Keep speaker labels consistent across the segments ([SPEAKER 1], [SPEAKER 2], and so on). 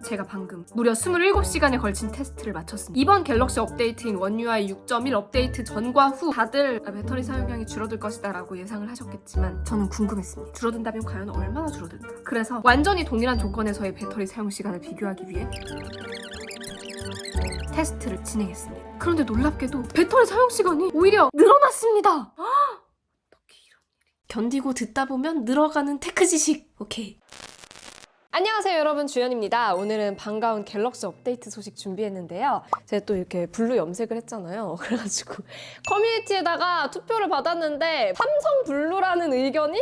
[SPEAKER 1] 제가 방금 무려 27시간에 걸친 테스트를 마쳤습니다. 이번 갤럭시 업데이트인 One UI 6.1 업데이트 전과 후 다들 배터리 사용량이 줄어들 것이다 라고 예상을 하셨겠지만 저는 궁금했습니다. 줄어든다면 과연 얼마나 줄어들까? 그래서 완전히 동일한 조건에서의 배터리 사용 시간을 비교하기 위해 테스트를 진행했습니다. 그런데 놀랍게도 배터리 사용 시간이 오히려 늘어났습니다. 어떻게 이런 일이. 견디고 듣다 보면 늘어가는 테크 지식. 오케이. 안녕하세요 여러분, 주연입니다. 오늘은 반가운 갤럭시 업데이트 소식 준비했는데요. 제가 또 이렇게 블루 염색을 했잖아요. 그래가지고 커뮤니티에다가 투표를 받았는데 삼성 블루라는 의견이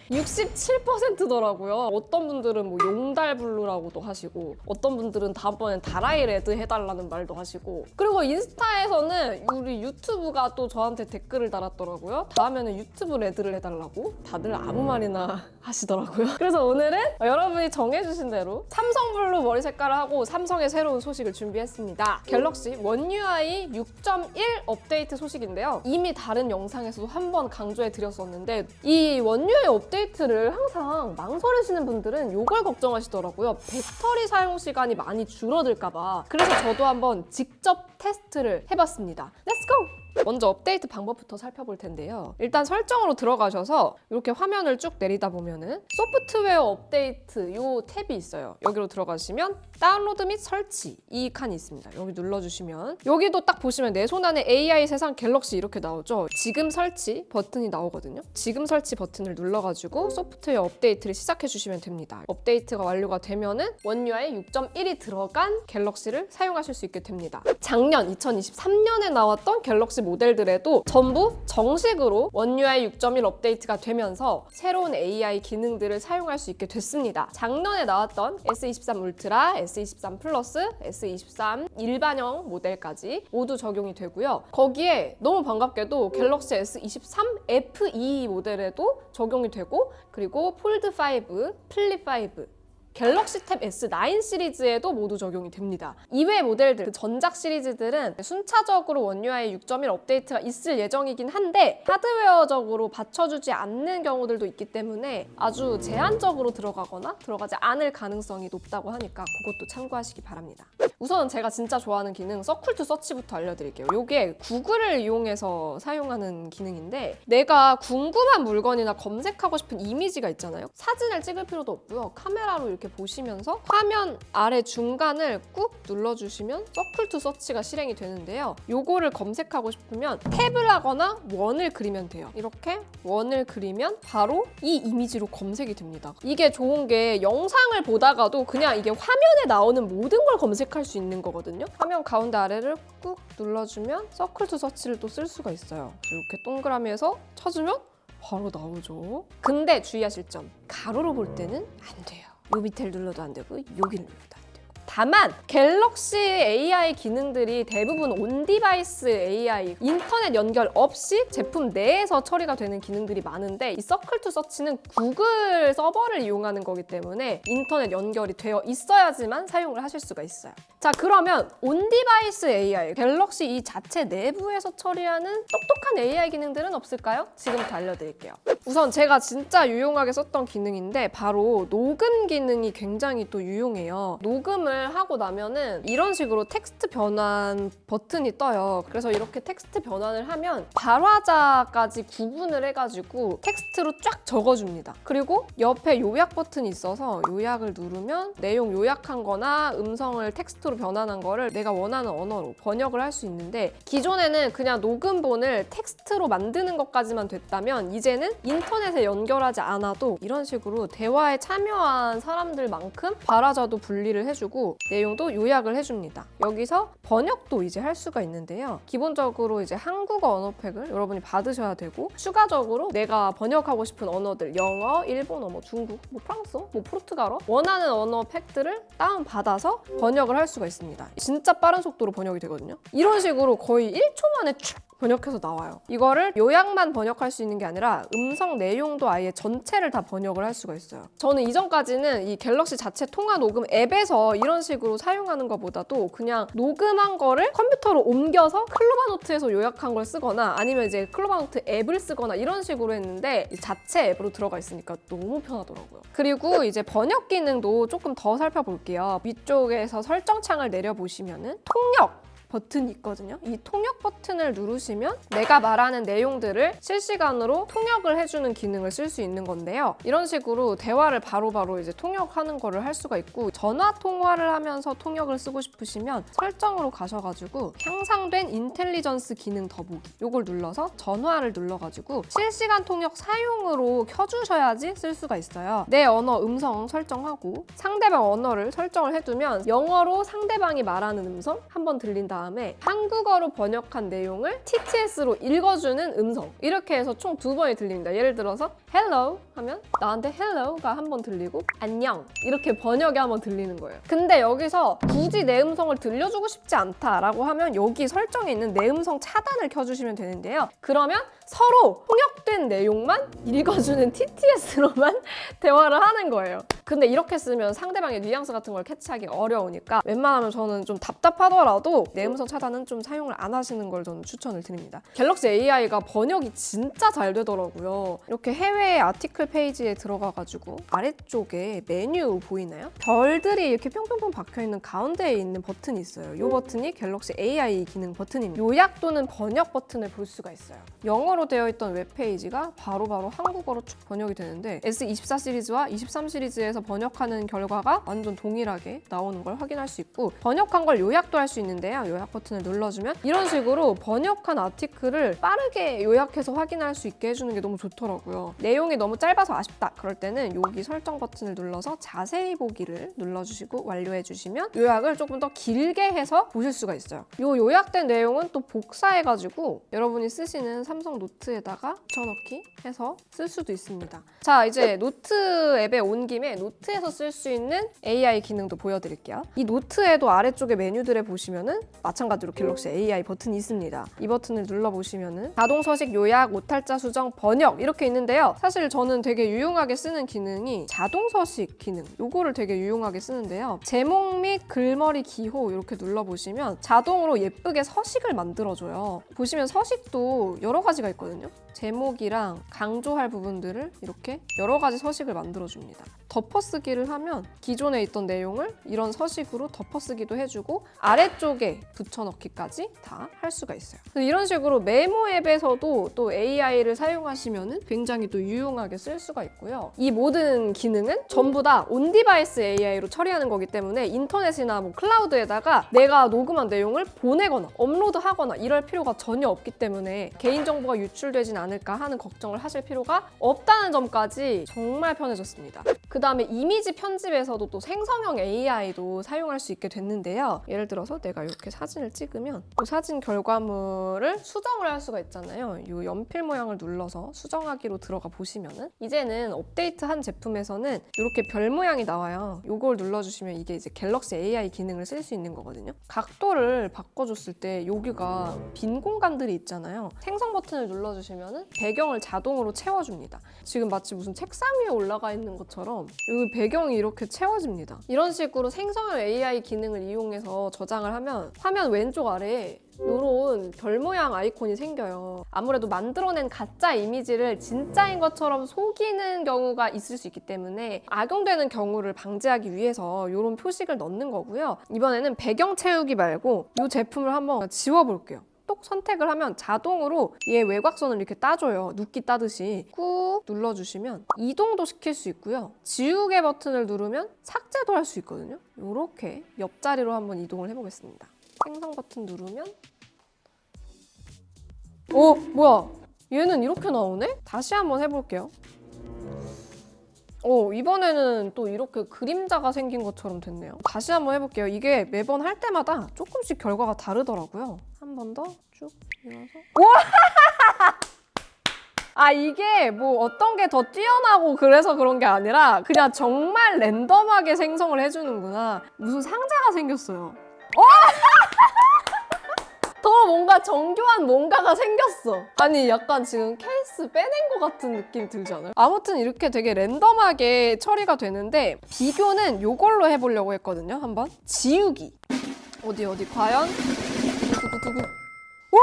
[SPEAKER 1] 67%더라고요. 어떤 분들은 뭐 용달 블루라고도 하시고 어떤 분들은 다음번엔 다라이 레드 해달라는 말도 하시고, 그리고 인스타에서는 우리 유튜브가 또 저한테 댓글을 달았더라고요. 다음에는 유튜브 레드를 해달라고. 다들 아무 말이나 하시더라고요. 그래서 오늘은 여러분이 정해주신 대로 삼성 블루 머리 색깔을 하고 삼성의 새로운 소식을 준비했습니다. 갤럭시 원 UI 6.1 업데이트 소식인데요. 이미 다른 영상에서도 한번 강조해 드렸었는데 이 원 UI 업데이트를 항상 망설이시는 분들은 이걸 걱정하시더라고요. 배터리 사용 시간이 많이 줄어들까봐. 그래서 저도 한번 직접 테스트를 해봤습니다. 렛츠고! 먼저 업데이트 방법부터 살펴볼 텐데요. 일단 설정으로 들어가셔서 이렇게 화면을 쭉 내리다 보면은 소프트웨어 업데이트 이 탭이 있어요. 여기로 들어가시면 다운로드 및 설치 이 칸이 있습니다. 여기 눌러주시면 여기도 딱 보시면 내 손 안에 AI 세상 갤럭시 이렇게 나오죠. 지금 설치 버튼이 나오거든요. 지금 설치 버튼을 눌러가지고 소프트웨어 업데이트를 시작해 주시면 됩니다. 업데이트가 완료가 되면은 One UI 6.1이 들어간 갤럭시를 사용하실 수 있게 됩니다. 작년 2023년에 나왔던 갤럭시 모델들에도 전부 정식으로 One UI 6.1 업데이트가 되면서 새로운 AI 기능들을 사용할 수 있게 됐습니다. 작년에 나왔던 S23 울트라, S23 플러스, S23 일반형 모델까지 모두 적용이 되고요. 거기에 너무 반갑게도 갤럭시 S23 FE 모델에도 적용이 되고, 그리고 폴드 5, 플립 5, 갤럭시 탭 S9 시리즈에도 모두 적용이 됩니다. 이외 모델들, 그 전작 시리즈들은 순차적으로 One UI 6.1 업데이트가 있을 예정이긴 한데 하드웨어적으로 받쳐주지 않는 경우들도 있기 때문에 아주 제한적으로 들어가거나 들어가지 않을 가능성이 높다고 하니까 그것도 참고하시기 바랍니다. 우선 제가 진짜 좋아하는 기능 서클 투 서치부터 알려드릴게요. 이게 구글을 이용해서 사용하는 기능인데, 내가 궁금한 물건이나 검색하고 싶은 이미지가 있잖아요. 사진을 찍을 필요도 없고요. 카메라로 이렇게 보시면서 화면 아래 중간을 꾹 눌러주시면 서클 투 서치가 실행이 되는데요. 요거를 검색하고 싶으면 탭을 하거나 원을 그리면 돼요. 이렇게 원을 그리면 바로 이 이미지로 검색이 됩니다. 이게 좋은 게 영상을 보다가도 그냥 이게 화면에 나오는 모든 걸 검색할 수 있는 거거든요. 화면 가운데 아래를 꾹 눌러주면 서클 투 서치를 또 쓸 수가 있어요. 이렇게 동그라미에서 찾으면 바로 나오죠. 근데 주의하실 점, 가로로 볼 때는 안 돼요. 요 밑에를 눌러도 안 되고 여기를 눌러도 안 되고. 다만 갤럭시 AI 기능들이 대부분 온디바이스 AI, 인터넷 연결 없이 제품 내에서 처리가 되는 기능들이 많은데, 이 서클 투 서치는 구글 서버를 이용하는 거기 때문에 인터넷 연결이 되어 있어야지만 사용을 하실 수가 있어요. 자, 그러면 온디바이스 AI, 갤럭시 이 자체 내부에서 처리하는 똑똑한 AI 기능들은 없을까요? 지금부터 알려드릴게요. 우선 제가 진짜 유용하게 썼던 기능인데 바로 녹음 기능이 굉장히 또 유용해요. 녹음을 하고 나면은 이런 식으로 텍스트 변환 버튼이 떠요. 그래서 이렇게 텍스트 변환을 하면 발화자까지 구분을 해가지고 텍스트로 쫙 적어줍니다. 그리고 옆에 요약 버튼이 있어서 요약을 누르면 내용 요약한 거나 음성을 텍스트로 변환한 거를 내가 원하는 언어로 번역을 할 수 있는데, 기존에는 그냥 녹음본을 텍스트로 만드는 것까지만 됐다면 이제는 인터넷에 연결하지 않아도 이런 식으로 대화에 참여한 사람들만큼 발화자도 분리를 해주고 내용도 요약을 해줍니다. 여기서 번역도 이제 할 수가 있는데요. 기본적으로 이제 한국어 언어팩을 여러분이 받으셔야 되고, 추가적으로 내가 번역하고 싶은 언어들, 영어, 일본어, 뭐 중국, 뭐 프랑스어, 뭐 포르투갈어, 원하는 언어 팩들을 다운받아서 번역을 할 수가 있습니다. 진짜 빠른 속도로 번역이 되거든요. 이런 식으로 거의 1초 만에 쭉 번역해서 나와요. 이거를 요약만 번역할 수 있는 게 아니라 음성 내용도 아예 전체를 다 번역을 할 수가 있어요. 저는 이전까지는 이 갤럭시 자체 통화 녹음 앱에서 이런 식으로 사용하는 것보다도 그냥 녹음한 거를 컴퓨터로 옮겨서 클로바노트에서 요약한 걸 쓰거나 아니면 이제 클로바노트 앱을 쓰거나 이런 식으로 했는데 이 자체 앱으로 들어가 있으니까 너무 편하더라고요. 그리고 이제 번역 기능도 조금 더 살펴볼게요. 위쪽에서 설정창을 내려보시면은 통역 버튼이 있거든요. 이 통역 버튼을 누르시면 내가 말하는 내용들을 실시간으로 통역을 해주는 기능을 쓸 수 있는 건데요. 이런 식으로 대화를 바로바로 이제 통역하는 거를 할 수가 있고 전화 통화를 하면서 통역을 쓰고 싶으시면 설정으로 가셔가지고 향상된 인텔리전스 기능 더보기 요걸 눌러서 전화를 눌러가지고 실시간 통역 사용으로 켜주셔야지 쓸 수가 있어요. 내 언어 음성 설정하고 상대방 언어를 설정을 해두면 영어로 상대방이 말하는 음성 한번 들린 다음에 한국어로 번역한 내용을 TTS로 읽어주는 음성 이렇게 해서 총 2번이 들립니다. 예를 들어서 hello 하면 나한테 hello가 한 번 들리고 안녕 이렇게 번역이 한 번 들리는 거예요. 근데 여기서 굳이 내 음성을 들려주고 싶지 않다라고 하면 여기 설정에 있는 내 음성 차단을 켜주시면 되는데요. 그러면 서로 통역된 내용만 읽어주는 TTS로만 대화를 하는 거예요. 근데 이렇게 쓰면 상대방의 뉘앙스 같은 걸 캐치하기 어려우니까 웬만하면 저는 좀 답답하더라도 내 음성 차단은 좀 사용을 안 하시는 걸 저는 추천을 드립니다. 갤럭시 AI가 번역이 진짜 잘 되더라고요. 이렇게 해외 아티클 페이지에 들어가가지고 아래쪽에 메뉴 보이나요? 별들이 이렇게 뿅뿅뿅 박혀있는 가운데에 있는 버튼이 있어요. 이 버튼이 갤럭시 AI 기능 버튼입니다. 요약 또는 번역 버튼을 볼 수가 있어요. 영어로 되어 있던 웹페이지가 바로바로 한국어로 쭉 번역이 되는데 S24 시리즈와 23 시리즈에서 번역하는 결과가 완전 동일하게 나오는 걸 확인할 수 있고 번역한 걸 요약도 할 수 있는데요. 요약 버튼을 눌러주면 이런 식으로 번역한 아티클을 빠르게 요약해서 확인할 수 있게 해주는 게 너무 좋더라고요. 내용이 너무 짧아서 아쉽다 그럴 때는 여기 설정 버튼을 눌러서 자세히 보기를 눌러주시고 완료해주시면 요약을 조금 더 길게 해서 보실 수가 있어요. 이 요약된 내용은 또 복사해가지고 여러분이 쓰시는 삼성 노트에다가 붙여넣기 해서 쓸 수도 있습니다. 자, 이제 노트 앱에 온 김에 노트에서 쓸 수 있는 AI 기능도 보여드릴게요. 이 노트에도 아래쪽에 메뉴들에 보시면은 마찬가지로 갤럭시 AI 버튼이 있습니다. 이 버튼을 눌러보시면은 자동 서식 요약, 오탈자 수정, 번역 이렇게 있는데요. 사실 저는 되게 유용하게 쓰는 기능이 자동 서식 기능 요거를 되게 유용하게 쓰는데요. 제목 및 글머리 기호 이렇게 눌러보시면 자동으로 예쁘게 서식을 만들어줘요. 보시면 서식도 여러 가지가 있거든요. 제목이랑 강조할 부분들을 이렇게 여러 가지 서식을 만들어줍니다. 덮어쓰기를 하면 기존에 있던 내용을 이런 서식으로 덮어쓰기도 해주고 아래쪽에 붙여넣기까지 다 할 수가 있어요. 이런 식으로 메모 앱에서도 또 AI를 사용하시면 굉장히 또 유용하게 쓸 수가 있고요. 이 모든 기능은 전부 다 온디바이스 AI로 처리하는 거기 때문에 인터넷이나 뭐 클라우드에다가 내가 녹음한 내용을 보내거나 업로드하거나 이럴 필요가 전혀 없기 때문에 개인정보가 유출되진 않을까 하는 걱정을 하실 필요가 없다는 점까지 정말 편해졌습니다. 그 다음에 이미지 편집에서도 또 생성형 AI도 사용할 수 있게 됐는데요. 예를 들어서 내가 이렇게 사진을 찍으면 그 사진 결과물을 수정을 할 수가 있잖아요. 이 연필 모양을 눌러서 수정하기로 들어가 보시면은 이제는 업데이트한 제품에서는 이렇게 별 모양이 나와요. 이걸 눌러주시면 이게 이제 갤럭시 AI 기능을 쓸 수 있는 거거든요. 각도를 바꿔줬을 때 여기가 빈 공간들이 있잖아요. 생성 버튼을 눌러주시면은 배경을 자동으로 채워줍니다. 지금 마치 무슨 책상 위에 올라가 있는 것처럼 여기 배경이 이렇게 채워집니다. 이런 식으로 생성형 AI 기능을 이용해서 저장을 하면 화면 왼쪽 아래에 이런 별 모양 아이콘이 생겨요. 아무래도 만들어낸 가짜 이미지를 진짜인 것처럼 속이는 경우가 있을 수 있기 때문에 악용되는 경우를 방지하기 위해서 이런 표식을 넣는 거고요. 이번에는 배경 채우기 말고 이 제품을 한번 지워볼게요. 똑 선택을 하면 자동으로 얘 외곽선을 이렇게 따줘요. 눕기 따듯이 꾹 눌러주시면 이동도 시킬 수 있고요. 지우개 버튼을 누르면 삭제도 할 수 있거든요. 이렇게 옆자리로 한번 이동을 해보겠습니다. 생성 버튼 누르면 오! 뭐야? 얘는 이렇게 나오네? 다시 한번 해볼게요. 이번에는 또 이렇게 그림자가 생긴 것처럼 됐네요. 다시 한번 해볼게요. 이게 매번 할 때마다 조금씩 결과가 다르더라고요. 한 번 더 쭉 밀어서 아, 이게 뭐 어떤 게 더 뛰어나고 그래서 그런 게 아니라 그냥 정말 랜덤하게 생성을 해주는구나. 무슨 상자가 생겼어요. 더 뭔가 정교한 뭔가가 생겼어. 아니 약간 지금 케이스 빼낸 것 같은 느낌이 들지 않아요? 아무튼 이렇게 되게 랜덤하게 처리가 되는데 비교는 이걸로 해보려고 했거든요. 한번 지우기. 어디 과연? 두구두구. 와!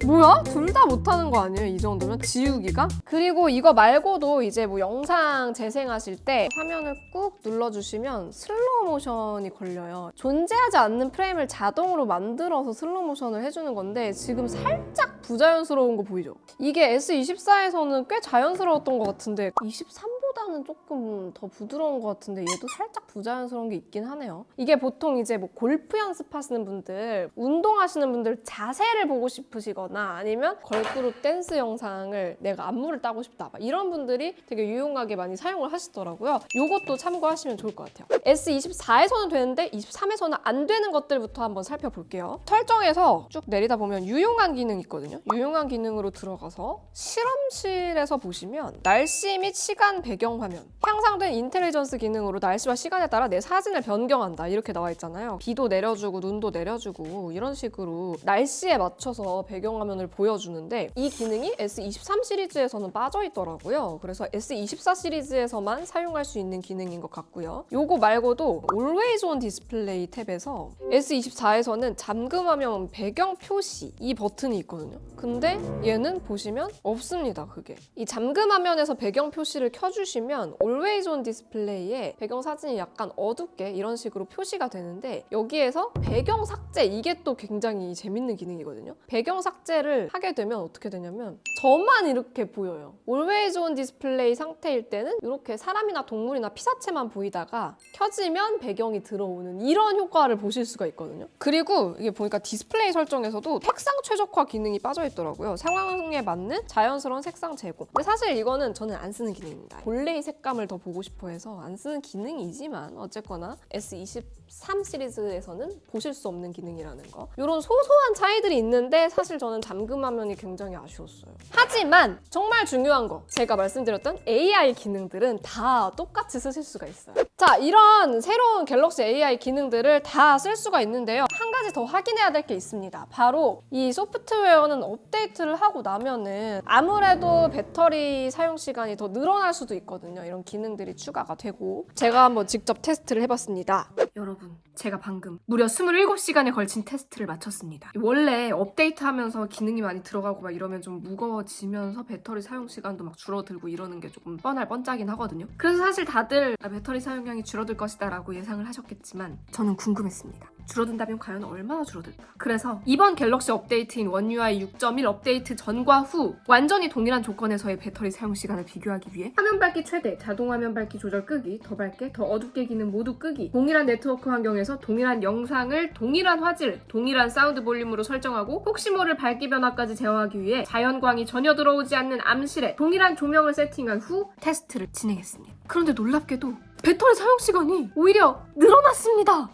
[SPEAKER 1] 뭐야? 둘 다 못하는 거 아니에요? 이 정도면? 지우기가? 그리고 이거 말고도 이제 뭐 영상 재생하실 때 화면을 꾹 눌러주시면 슬로우 모션이 걸려요. 존재하지 않는 프레임을 자동으로 만들어서 슬로우 모션을 해주는 건데 지금 살짝 부자연스러운 거 보이죠? 이게 S24에서는 꽤 자연스러웠던 것 같은데 23보다는 조금 더 부드러운 것 같은데 얘도 살짝 부자연스러운 게 있긴 하네요. 이게 보통 이제 뭐 골프 연습하시는 분들, 운동하시는 분들 자세를 보고 싶으시거나 아니면 걸그룹 댄스 영상을 내가 안무를 따고 싶다 이런 분들이 되게 유용하게 많이 사용을 하시더라고요. 이것도 참고하시면 좋을 것 같아요. S24에서는 되는데 23에서는 안 되는 것들부터 한번 살펴볼게요. 설정에서 쭉 내리다 보면 유용한 기능이 있거든요. 유용한 기능으로 들어가서 실험실에서 보시면 날씨 및 시간 배경 화면, 향상된 인텔리전스 기능으로 날씨와 시간에 따라 내 사진을 변경한다 이렇게 나와 있잖아요. 비도 내려주고 눈도 내려주고 이런 식으로 날씨에 맞춰서 배경화면을 보여주는데 이 기능이 S23 시리즈에서는 빠져있더라고요. 그래서 S24 시리즈에서만 사용할 수 있는 기능인 것 같고요. 요거 말고도 Always on Display 탭에서 S24에서는 잠금화면 배경 표시 이 버튼이 있거든요. 근데 얘는 보시면 없습니다. 그게 이 잠금화면에서 배경 표시를 켜주시면 Always on Display에 배경 사진이 약간 어둡게 이런 식으로 표시가 되는데 여기에서 배경 삭제 이게 또 굉장히 재밌는 기능이거든요. 배경 삭제를 하게 되면 어떻게 되냐면 저만 이렇게 보여요. Always on Display 상태일 때는 이렇게 사람이나 동물이나 피사체만 보이다가 켜지면 배경이 들어오는 이런 효과를 보실 수가 있거든요. 그리고 이게 보니까 디스플레이 설정에서도 색상 최적화 기능이 빠져있더라고요. 상황에 맞는 자연스러운 색상 제공. 근데 사실 이거는 저는 안 쓰는 기능입니다. 본래의 색감을 더 보고 싶어 해서 안 쓰는 기능이지만 어쨌거나 S23 시리즈에서는 보실 수 없는 기능이라는 거. 이런 소소한 차이들이 있는데 사실 저는 잠금화면이 굉장히 아쉬웠어요. 하지만 정말 중요한 거 제가 말씀드렸던 AI 기능들은 다 똑같이 쓰실 수가 있어요. 자, 이런 새로운 갤럭시 AI 기능들을 다 쓸 수가 있는데요. 한 가지 더 확인해야 될 게 있습니다. 바로 이 소프트웨어는 업데이트를 하고 나면은 아무래도 배터리 사용 시간이 더 늘어날 수도 있거든요. 이런 기능들이 추가가 되고 제가 한번 직접 테스트를 해봤습니다. 여러분, 제가 방금 무려 27시간에 걸친 테스트를 마쳤습니다. 원래 업데이트하면서 기능이 많이 들어가고 막 이러면 좀 무거워지면서 배터리 사용 시간도 막 줄어들고 이러는 게 조금 뻔하긴 하거든요. 그래서 사실 다들 배터리 사용량이 줄어들 것이다 라고 예상을 하셨겠지만 저는 궁금했습니다. 줄어든다면 과연 얼마나 줄어들까? 그래서 이번 갤럭시 업데이트인 One UI 6.1 업데이트 전과 후 완전히 동일한 조건에서의 배터리 사용 시간을 비교하기 위해 화면 밝기 최대, 자동 화면 밝기 조절 끄기, 더 밝게, 더 어둡게 기능 모두 끄기, 동일한 네트워크 환경에서 동일한 영상을 동일한 화질, 동일한 사운드 볼륨으로 설정하고 혹시 모를 밝기 변화까지 제어하기 위해 자연광이 전혀 들어오지 않는 암실에 동일한 조명을 세팅한 후 테스트를 진행했습니다. 그런데 놀랍게도 배터리 사용 시간이 오히려 늘어났습니다.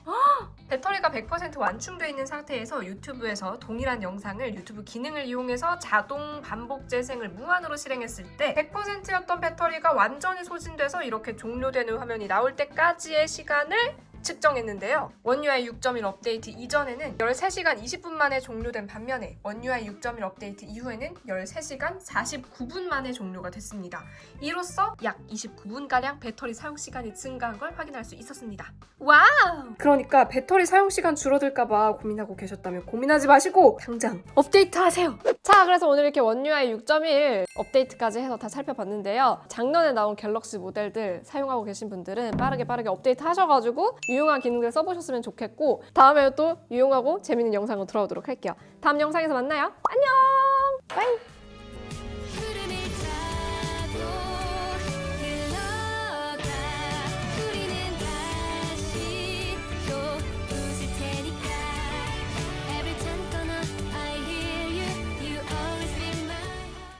[SPEAKER 1] 배터리가 100% 완충되어 있는 상태에서 유튜브에서 동일한 영상을 유튜브 기능을 이용해서 자동 반복 재생을 무한으로 실행했을 때 100%였던 배터리가 완전히 소진돼서 이렇게 종료되는 화면이 나올 때까지의 시간을 측정했는데요. One UI 6.1 업데이트 이전에는 13시간 20분 만에 종료된 반면에 One UI 6.1 업데이트 이후에는 13시간 49분 만에 종료가 됐습니다. 이로써 약 29분가량 배터리 사용 시간이 증가한 걸 확인할 수 있었습니다. 와우! 그러니까 배터리 사용 시간 줄어들까봐 고민하고 계셨다면 고민하지 마시고 당장 업데이트 하세요! 자, 그래서 오늘 이렇게 One UI 6.1 업데이트까지 해서 다 살펴봤는데요. 작년에 나온 갤럭시 모델들 사용하고 계신 분들은 빠르게 업데이트 하셔가지고 유용한 기능들 써보셨으면 좋겠고 다음에 또 유용하고 재밌는 영상으로 돌아오도록 할게요. 다음 영상에서 만나요. 안녕! 빠이!